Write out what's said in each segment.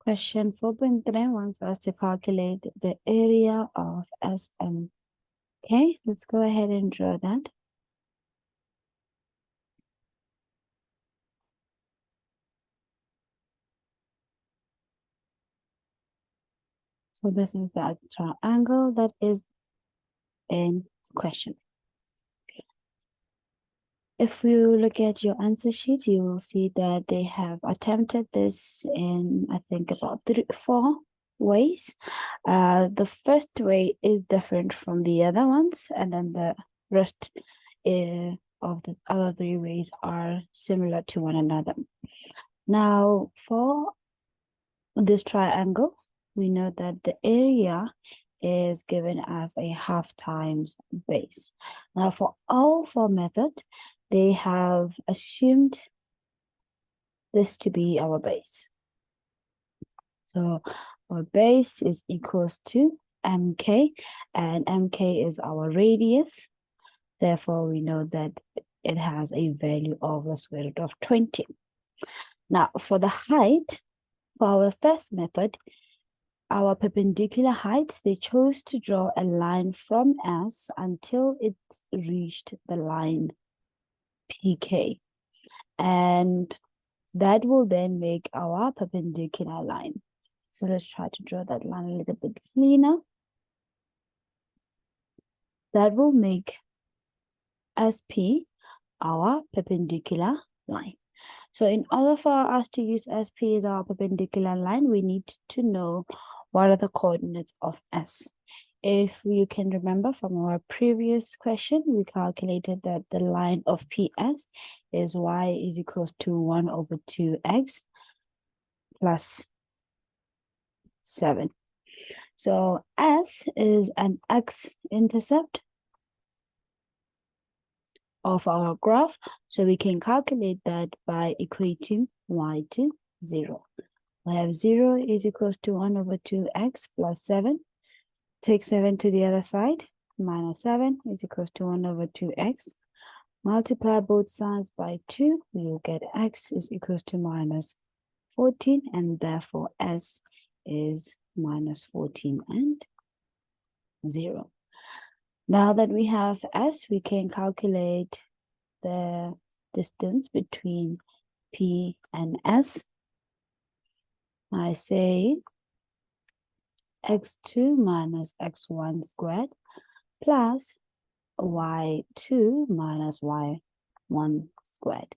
Question 4.3 wants us to calculate the area of SM. Okay, let's go ahead and draw that. So this is the triangle that is in question. If you look at your answer sheet, you will see that they have attempted this in, I think, about 4 ways. The first way is different from the other ones, and then the rest of the other 3 ways are similar to one another. Now, for this triangle, we know that the area is given as a half times base. Now, for all 4 methods, they have assumed this to be our base. So our base is equals to mk, and mk is our radius. Therefore, we know that it has a value of the square root of 20. Now, for the height, for our first method, our perpendicular height, they chose to draw a line from S until it reached the line PK. And that will then make our perpendicular line. So let's try to draw that line a little bit cleaner. That will make SP our perpendicular line. So in order for us to use SP as our perpendicular line, we need to know what are the coordinates of S. If you can remember from our previous question, we calculated that the line of PS is y is equals to 1 over 2x plus 7. So S is an x-intercept of our graph. So we can calculate that by equating y to 0. We have 0 is equals to 1 over 2x plus 7. Take 7 to the other side. Minus 7 is equals to 1 over 2x. Multiply both sides by 2. We will get x is equals to minus 14. And therefore, S is minus 14 and 0. Now that we have S, we can calculate the distance between P and S. I say x2 minus x1 squared plus y2 minus y1 squared.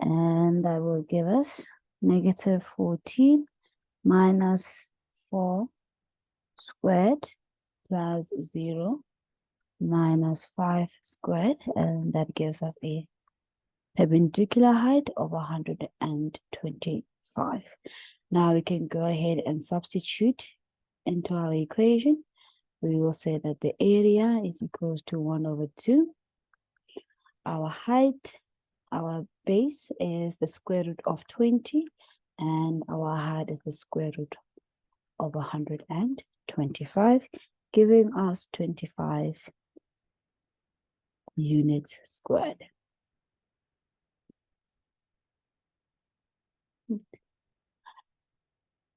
And that will give us negative 14 minus 4 squared plus 0 minus 5 squared. And that gives us a perpendicular height of 125. Now we can go ahead and substitute into our equation. We will say that the area is equals to 1 over 2. Our height, our base is the square root of 20, and our height is the square root of 125, giving us 25 units squared.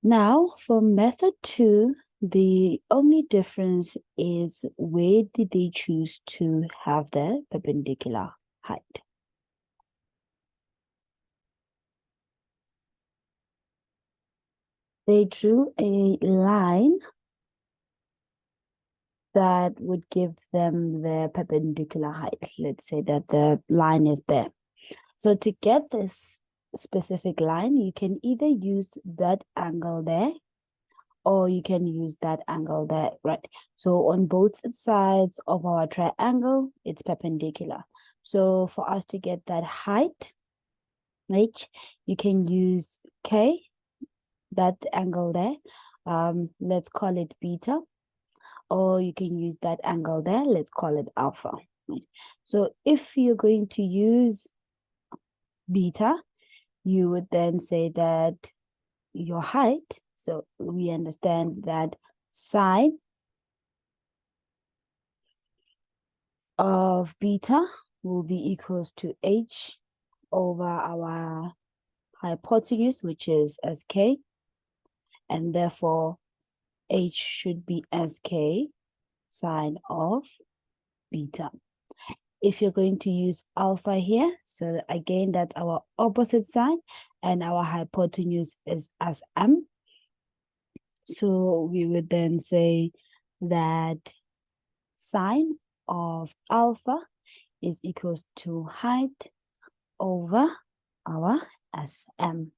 Now, for method 2, the only difference is where did they choose to have their perpendicular height. They drew a line that would give them their perpendicular height. Let's say that the line is there. So to get this specific line, you can either use that angle there or you can use that angle there, right? So on both sides of our triangle, it's perpendicular. So for us to get that height, right, you can use K, that angle there. Let's call it beta. Or you can use that angle there. Let's call it alpha. Right? So if you're going to use beta, you would then say that your height, so we understand that sine of beta will be equals to h over our hypotenuse, which is SK, and therefore H should be SK sine of beta. If you're going to use alpha here, so again, that's our opposite side, and our hypotenuse is SM. So we would then say that sine of alpha is equals to height over our SM.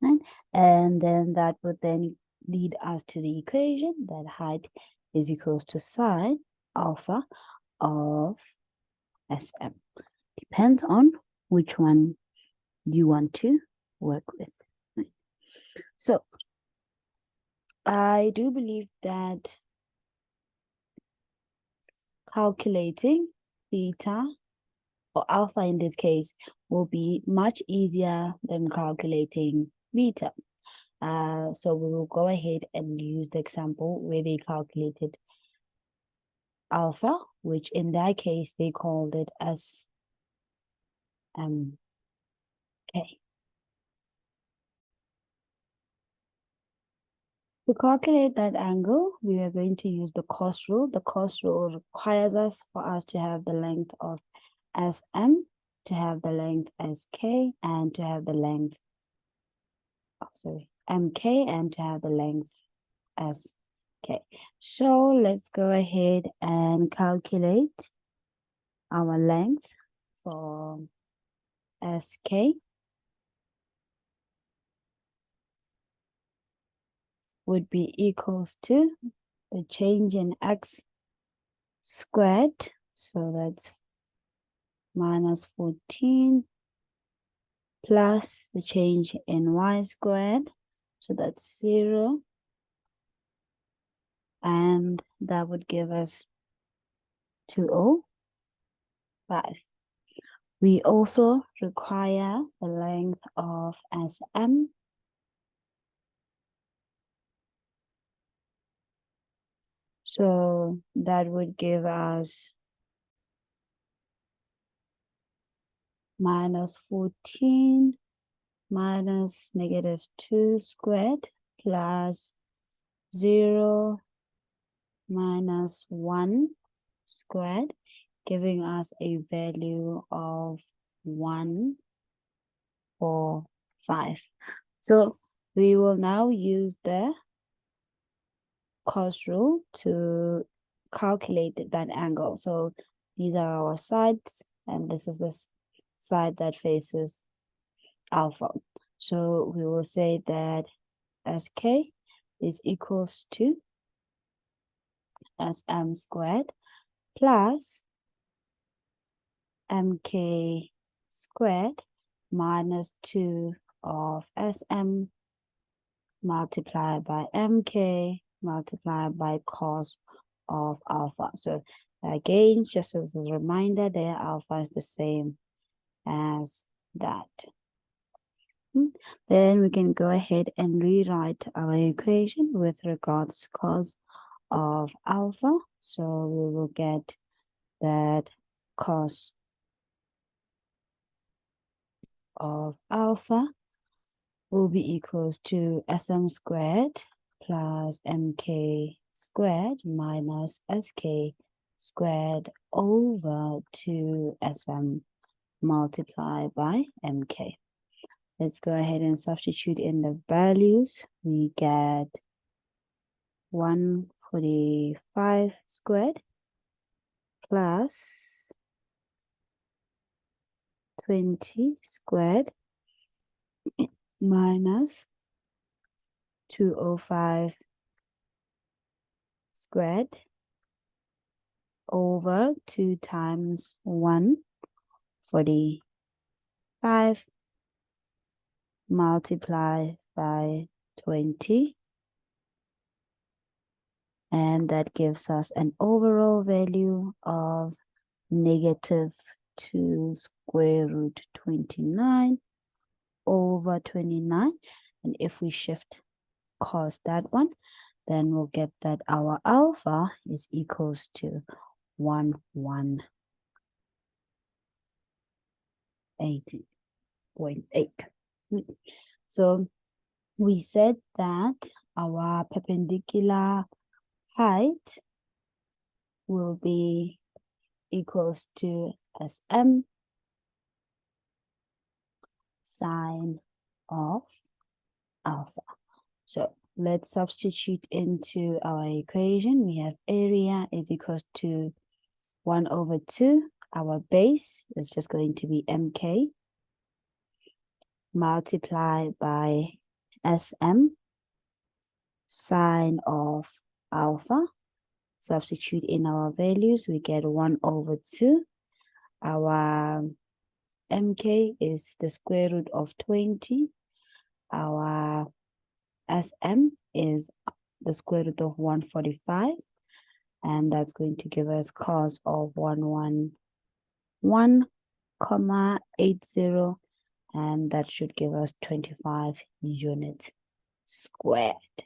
Right? And then that would then lead us to the equation that height is equals to sine alpha of SM. Depends on which one you want to work with. Right? So I do believe that calculating theta or alpha in this case will be much easier than calculating beta. So we will go ahead and use the example where they calculated alpha, which in that case they called it as K. To calculate that angle, we are going to use the cos rule. The cos rule requires us to have the length of SM, to have the length SK, and to have the length, MK, and to have the length SK. So let's go ahead and calculate our length for SK. Would be equals to the change in X squared. So that's minus 14 plus the change in Y squared. So that's 0. And that would give us 205. We also require the length of SM. So that would give us minus 14 minus negative 2 squared plus 0 minus 1 squared, giving us a value of 145. So we will now use the cos rule to calculate that angle. So these are our sides, and this is the side that faces alpha. So we will say that SK is equals to SM squared plus MK squared minus 2 of SM multiplied by MK multiplied by cos of alpha. So again, just as a reminder there, alpha is the same as that. Then we can go ahead and rewrite our equation with regards to cos of alpha. So we will get that cos of alpha will be equals to SM squared plus MK squared minus SK squared over 2SM multiplied by MK. Let's go ahead and substitute in the values. We get 145 squared plus 20 squared minus 205 squared over 2 times 145 multiplied by 20, and that gives us an overall value of negative 2 square root 29 over 29. And if we shift cos that one, then we'll get that our alpha is equals to 1180. 0.8. So we said that our perpendicular height will be equals to SM sine of alpha. So let's substitute into our equation. We have area is equals to 1/2. Our base is just going to be MK multiplied by SM sine of alpha. Substitute in our values, we get 1/2. Our MK is the square root of 20. Our SM is the square root of 145. And that's going to give us cos of 111,80. And that should give us 25 units squared.